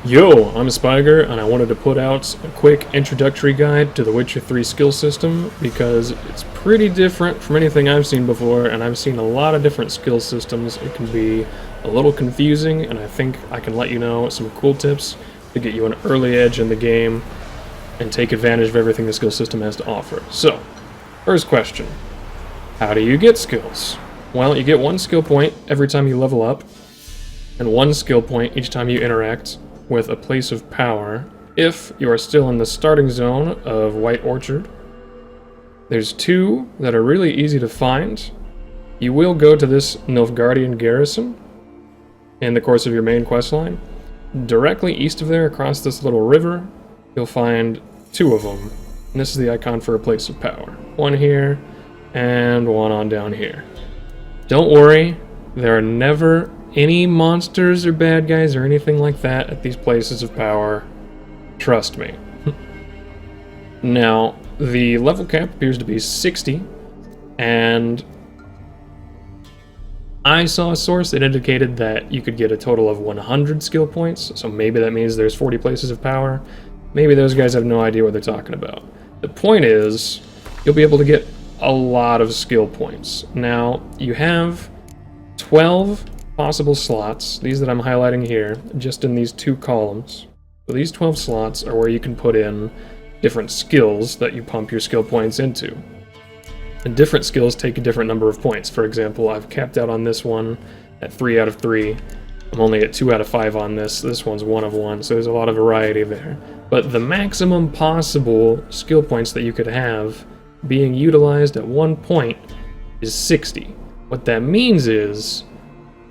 Yo, I'm Spiger, and I wanted to put out a quick introductory guide to the Witcher 3 skill system because it's pretty different from anything I've seen before, and I've seen a lot of different skill systems. It can be a little confusing, and I think I can let you know some cool tips to get you an early edge in the game and take advantage of everything the skill system has to offer. So, first question, how do you get skills? Well, you get one skill point every time you level up, and one skill point each time you interact with a place of power if you are still in the starting zone of White Orchard. There's two that are really easy to find. You will go to this Nilfgaardian garrison in the course of your main questline. Directly east of there, across this little river, you'll find two of them. And this is the icon for a place of power. One here, and one on down here. Don't worry, there are never any monsters or bad guys or anything like that at these places of power. Trust me. Now, the level cap appears to be 60, and I saw a source that indicated that you could get a total of 100 skill points, so maybe that means there's 40 places of power. Maybe those guys have no idea what they're talking about. The point is, you'll be able to get a lot of skill points. Now, you have 12 possible slots, these that I'm highlighting here, just in these two columns. So these 12 slots are where you can put in different skills that you pump your skill points into. And different skills take a different number of points. For example, I've capped out on this one at 3 out of 3. I'm only at 2 out of 5 on this. This one's 1 of 1, so there's a lot of variety there. But the maximum possible skill points that you could have being utilized at one point is 60. What that means is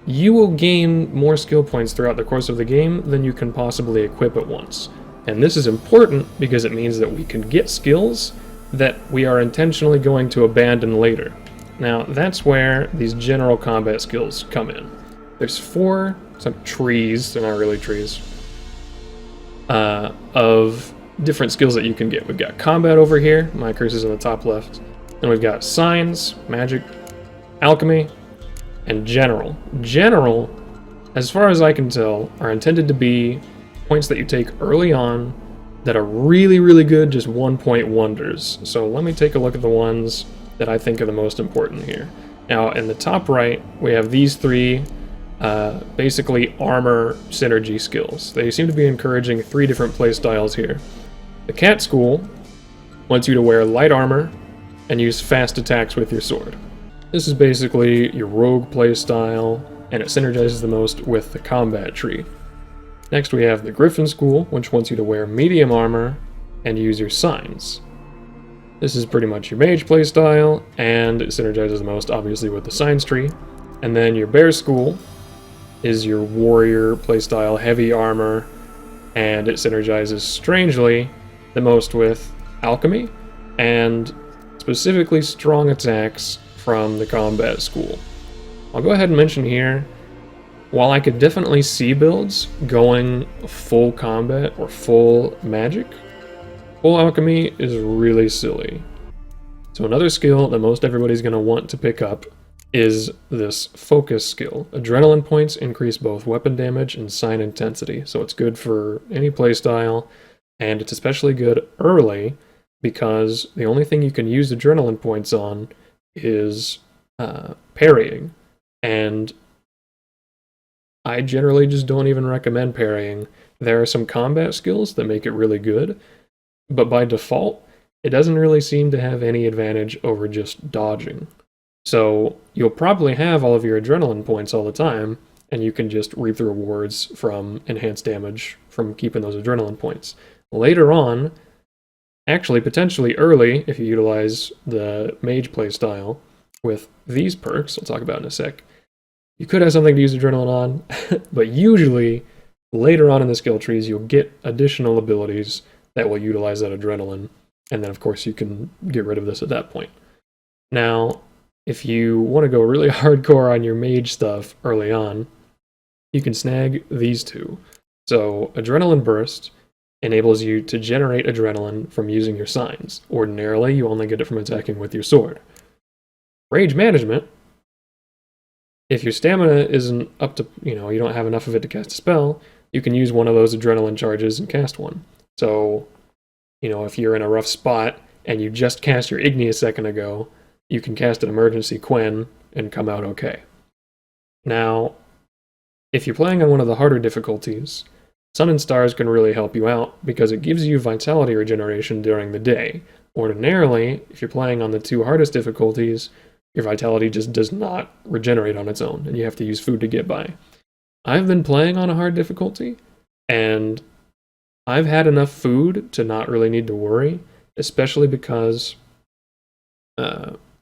you will gain more skill points throughout the course of the game than you can possibly equip at once. And this is important because it means that we can get skills that we are intentionally going to abandon later. Now, that's where these general combat skills come in. There's 4 trees, they're not really trees, of different skills that you can get. We've got combat over here, my cursor's in the top left. Then we've got signs, magic, alchemy, and general. General, as far as I can tell, are intended to be points that you take early on that are really, really good, just 1-point wonders. So let me take a look at the ones that I think are the most important here. Now, in the top right, we have these 3 basically armor synergy skills. They seem to be encouraging 3 different playstyles here. The Cat School wants you to wear light armor and use fast attacks with your sword. This is basically your rogue playstyle, and it synergizes the most with the combat tree. Next we have the Griffin School, which wants you to wear medium armor and use your signs. This is pretty much your mage playstyle, and it synergizes the most obviously with the signs tree. And then your Bear School is your warrior playstyle, heavy armor, and it synergizes strangely the most with alchemy and specifically strong attacks from the combat school. I'll go ahead and mention here, while I could definitely see builds going full combat or full magic, full alchemy is really silly. So another skill that most everybody's going to want to pick up is this focus skill. Adrenaline points increase both weapon damage and sign intensity, so it's good for any playstyle, and it's especially good early because the only thing you can use adrenaline points on is parrying, and I generally just don't even recommend parrying. There are some combat skills that make it really good, but by default, it doesn't really seem to have any advantage over just dodging. So you'll probably have all of your adrenaline points all the time, and you can just reap the rewards from enhanced damage from keeping those adrenaline points. Later on, actually potentially early, if you utilize the mage playstyle with these perks, I'll talk about in a sec, you could have something to use adrenaline on, but usually later on in the skill trees you'll get additional abilities that will utilize that adrenaline, and then of course you can get rid of this at that point. Now, if you want to go really hardcore on your mage stuff early on, you can snag these 2. So Adrenaline Burst enables you to generate adrenaline from using your signs. Ordinarily, you only get it from attacking with your sword. Rage Management If your stamina isn't up to, you don't have enough of it to cast a spell, you can use one of those adrenaline charges and cast one. So, you know, if you're in a rough spot and you just cast your Igni a second ago, you can cast an emergency Quen and come out okay. Now, if you're playing on one of the harder difficulties, Sun and Stars can really help you out because it gives you vitality regeneration during the day. Ordinarily, if you're playing on the 2 hardest difficulties, your vitality just does not regenerate on its own, and you have to use food to get by. I've been playing on a hard difficulty, and I've had enough food to not really need to worry, especially because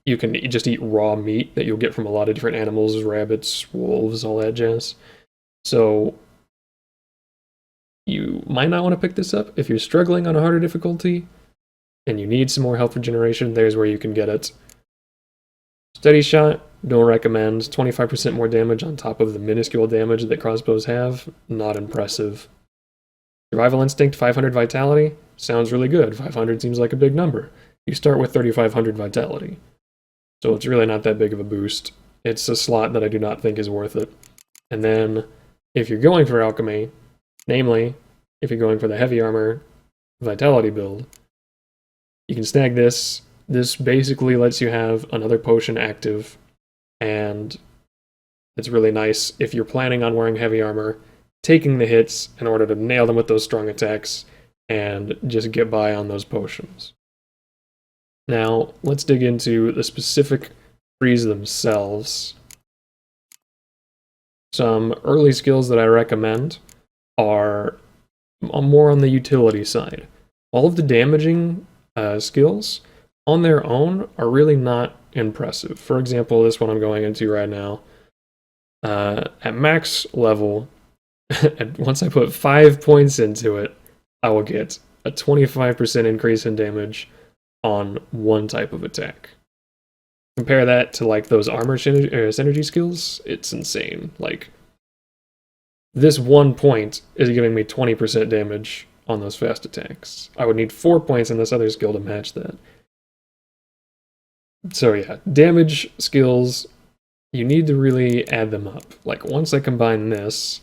you can just eat raw meat that you'll get from a lot of different animals, rabbits, wolves, all that jazz. So you might not want to pick this up. If you're struggling on a harder difficulty and you need some more health regeneration, there's where you can get it. Steady Shot, don't recommend. 25% more damage on top of the minuscule damage that crossbows have. Not impressive. Survival Instinct, 500 vitality. Sounds really good. 500 seems like a big number. You start with 3,500 vitality. So it's really not that big of a boost. It's a slot that I do not think is worth it. And then, if you're going for Alchemy, namely, if you're going for the heavy armor vitality build, you can snag this. This basically lets you have another potion active, and it's really nice if you're planning on wearing heavy armor, taking the hits in order to nail them with those strong attacks, and just get by on those potions. Now, let's dig into the specific trees themselves. Some early skills that I recommend are more on the utility side. All of the damaging skills on their own are really not impressive. For example, this one I'm going into right now, at max level, once I put 5 points into it, I will get a 25% increase in damage on one type of attack. Compare that to like those armor synergy skills, it's insane. Like, this 1 point is giving me 20% damage on those fast attacks. I would need 4 points in this other skill to match that. So yeah, damage skills, you need to really add them up. Like, once I combine this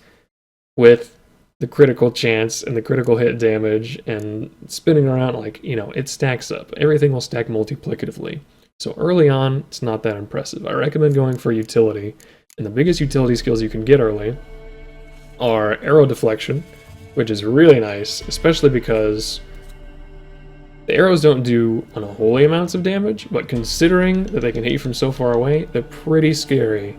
with the critical chance and the critical hit damage and spinning around, like, you know, it stacks up. Everything will stack multiplicatively. So early on, it's not that impressive. I recommend going for utility. And the biggest utility skills you can get early are arrow deflection, which is really nice, especially because the arrows don't do unholy amounts of damage, but considering that they can hit you from so far away, they're pretty scary.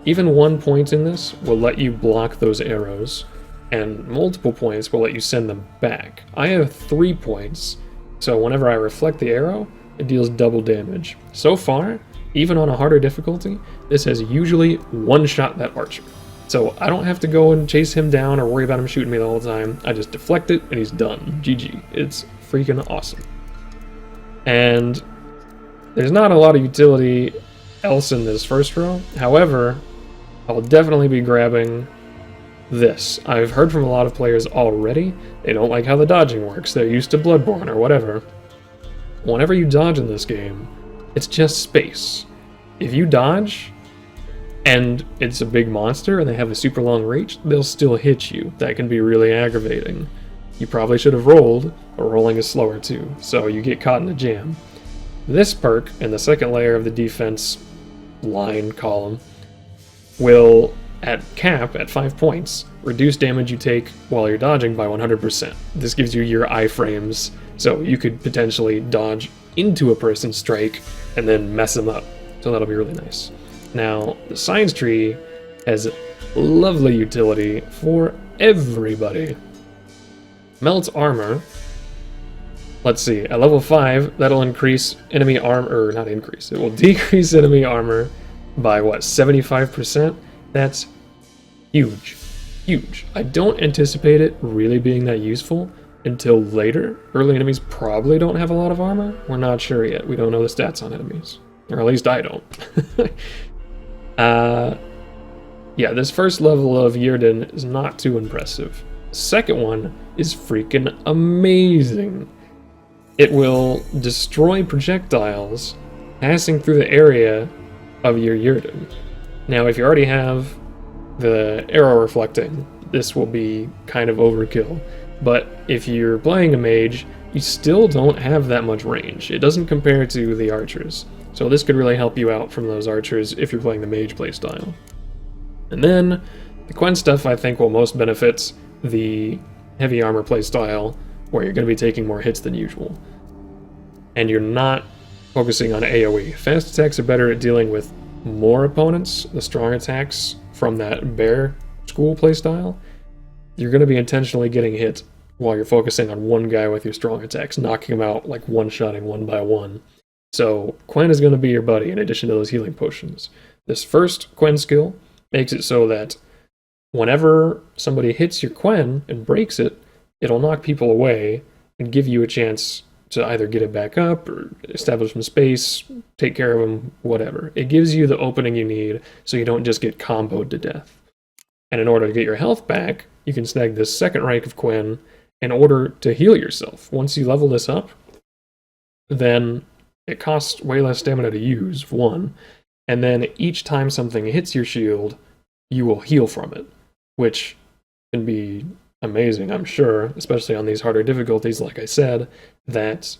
Even 1 point in this will let you block those arrows, and multiple points will let you send them back. I have 3 points, so whenever I reflect the arrow, it deals double damage. So far, even on a harder difficulty, this has usually one-shot that archer. So I don't have to go and chase him down or worry about him shooting me the whole time. I just deflect it and he's done. GG. It's freaking awesome. And there's not a lot of utility else in this first row. However, I'll definitely be grabbing this. I've heard from a lot of players already, they don't like how the dodging works. They're used to Bloodborne or whatever. Whenever you dodge in this game, it's just space. If you dodge, and it's a big monster and they have a super long reach, they'll still hit you. That can be really aggravating. You probably should have rolled, but rolling is slower too, so you get caught in a jam. This perk, in the second layer of the defense line column, will, at cap, at 5 points, reduce damage you take while you're dodging by 100%. This gives you your iframes, so you could potentially dodge into a person's strike and then mess them up. So that'll be really nice. Now, the science tree has lovely utility for everybody. Melts armor. Let's see, at level 5, that'll increase enemy armor, or not increase, it will decrease enemy armor by what, 75%? That's huge. Huge. I don't anticipate it really being that useful until later. Early enemies probably don't have a lot of armor. We're not sure yet. We don't know the stats on enemies. Or at least I don't. Yeah, this first level of Yrden is not too impressive. The second one is freaking amazing. It will destroy projectiles passing through the area of your Yrden. Now, if you already have the arrow reflecting, this will be kind of overkill. But if you're playing a mage, you still don't have that much range. It doesn't compare to the archers. So this could really help you out from those archers if you're playing the mage playstyle. And then the Quen stuff I think will most benefit the heavy armor playstyle, where you're going to be taking more hits than usual. And you're not focusing on AoE. Fast attacks are better at dealing with more opponents. The strong attacks from that bear school playstyle, you're going to be intentionally getting hit while you're focusing on one guy with your strong attacks, knocking him out, like one-shotting one by one. So Quen is going to be your buddy in addition to those healing potions. This first Quen skill makes it so that whenever somebody hits your Quen and breaks it, it'll knock people away and give you a chance to either get it back up or establish some space, take care of them, whatever. It gives you the opening you need so you don't just get comboed to death. And in order to get your health back, you can snag this second rank of Quen in order to heal yourself. Once you level this up, then it costs way less stamina to use, one, and then each time something hits your shield, you will heal from it, which can be amazing, I'm sure, especially on these harder difficulties, like I said, that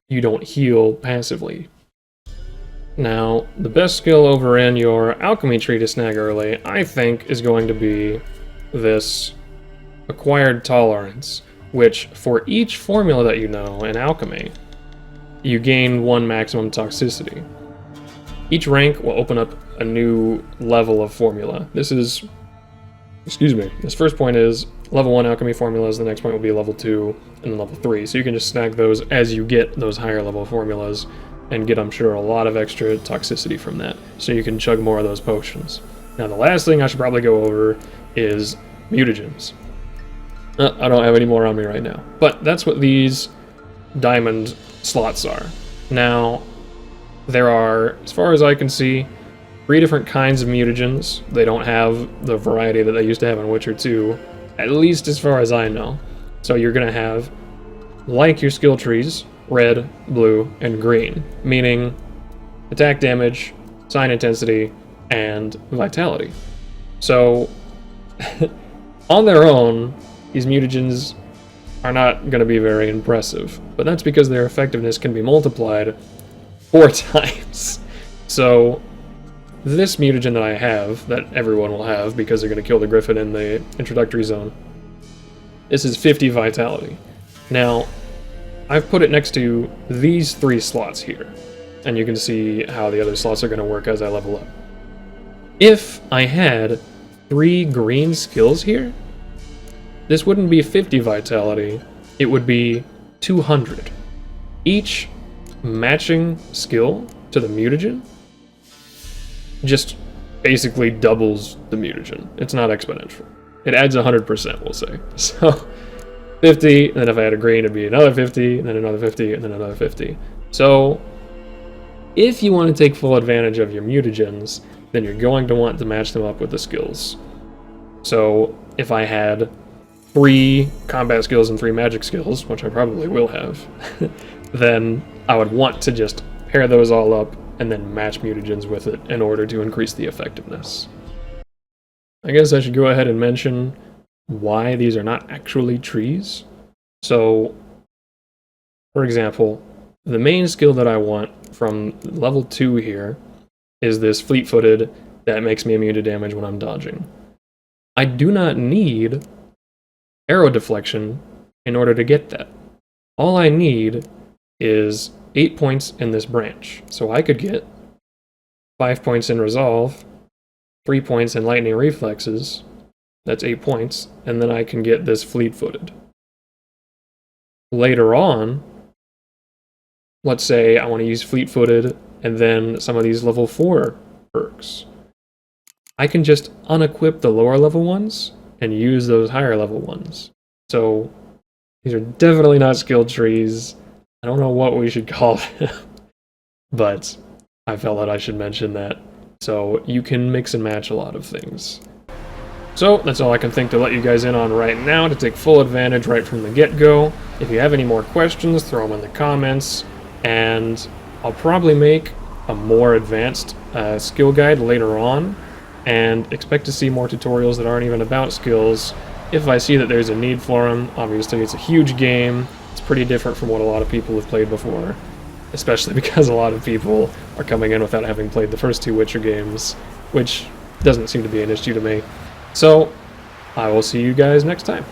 you don't heal passively. Now, the best skill over in your alchemy tree to snag early, I think, is going to be this acquired tolerance, which for each formula that you know in alchemy, you gain 1 maximum toxicity. Each rank will open up a new level of formula. This first point is level 1 alchemy formulas, the next point will be level 2, and then level 3. So you can just snag those as you get those higher level formulas, and get, I'm sure, a lot of extra toxicity from that, so you can chug more of those potions. Now the last thing I should probably go over is mutagens. I don't have any more on me right now, but that's what these diamond slots are. Now, there are, as far as I can see, 3 different kinds of mutagens. They don't have the variety that they used to have in Witcher 2, at least as far as I know. So you're going to have, like your skill trees, red, blue, and green, meaning attack damage, sign intensity, and vitality. So, on their own, these mutagens are not going to be very impressive, but that's because their effectiveness can be multiplied 4 times. So, this mutagen that I have, that everyone will have because they're going to kill the griffin in the introductory zone, this is 50 vitality. Now, I've put it next to these 3 slots here, and you can see how the other slots are going to work as I level up. If I had 3 green skills here, this wouldn't be 50 vitality, it would be 200. Each matching skill to the mutagen just basically doubles the mutagen. It's not exponential. It adds 100%, we'll say. So 50, and then if I had a green, it'd be another 50, and then another 50, and then another 50. So if you want to take full advantage of your mutagens, then you're going to want to match them up with the skills. So if I had 3 combat skills and 3 magic skills, which I probably will have, then I would want to just pair those all up and then match mutagens with it in order to increase the effectiveness. I guess I should go ahead and mention why these are not actually trees. So, for example, the main skill that I want from level 2 here is this fleet-footed that makes me immune to damage when I'm dodging. I do not need arrow deflection in order to get that. All I need is 8 points in this branch. So I could get 5 points in resolve, 3 points in lightning reflexes, that's 8 points, and then I can get this fleet-footed. Later on, let's say I want to use fleet-footed and then some of these level 4 perks. I can just unequip the lower level ones and use those higher level ones. So these are definitely not skill trees. I don't know what we should call them, but I felt that I should mention that. So you can mix and match a lot of things. So that's all I can think to let you guys in on right now to take full advantage right from the get-go. If you have any more questions, throw them in the comments, and I'll probably make a more advanced skill guide later on and expect to see more tutorials that aren't even about skills if I see that there's a need for them. Obviously, it's a huge game. It's pretty different from what a lot of people have played before, especially because a lot of people are coming in without having played the first two Witcher games, which doesn't seem to be an issue to me. So, I will see you guys next time.